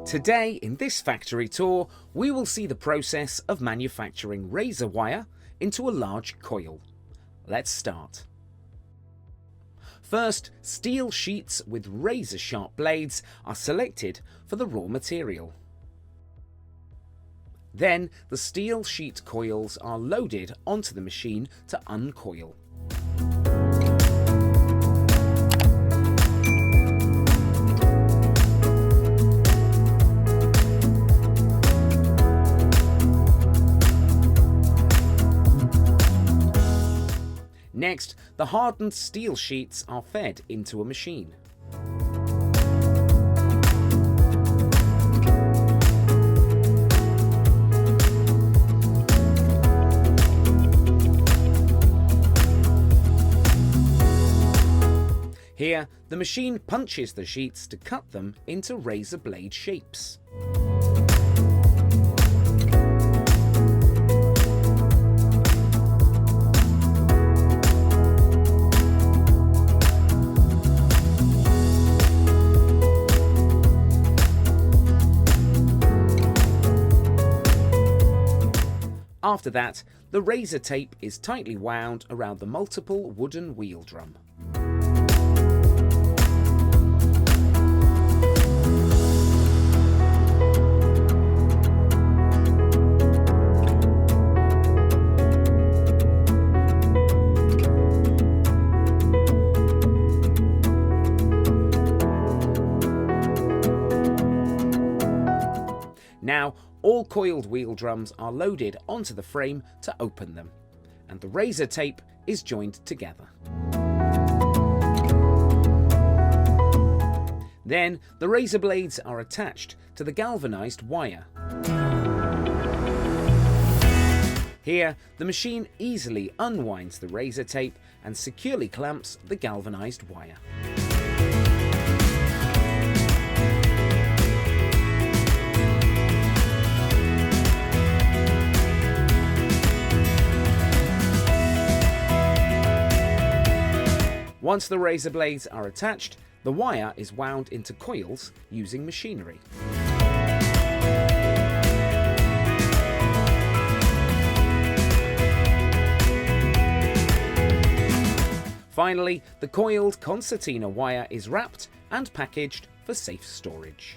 Today, in this factory tour, we will see the process of manufacturing razor wire into a large coil. Let's start. First, steel sheets with razor-sharp blades are selected for the raw material. Then, the steel sheet coils are loaded onto the machine to uncoil. Next, the hardened steel sheets are fed into a machine. Here, the machine punches the sheets to cut them into razor blade shapes. After that, the razor tape is tightly wound around the multiple wooden wheel drum. Now, all coiled wheel drums are loaded onto the frame to open them, and the razor tape is joined together. Then, the razor blades are attached to the galvanized wire. Here, the machine easily unwinds the razor tape and securely clamps the galvanized wire. Once the razor blades are attached, the wire is wound into coils using machinery. Finally, the coiled Concertina wire is wrapped and packaged for safe storage.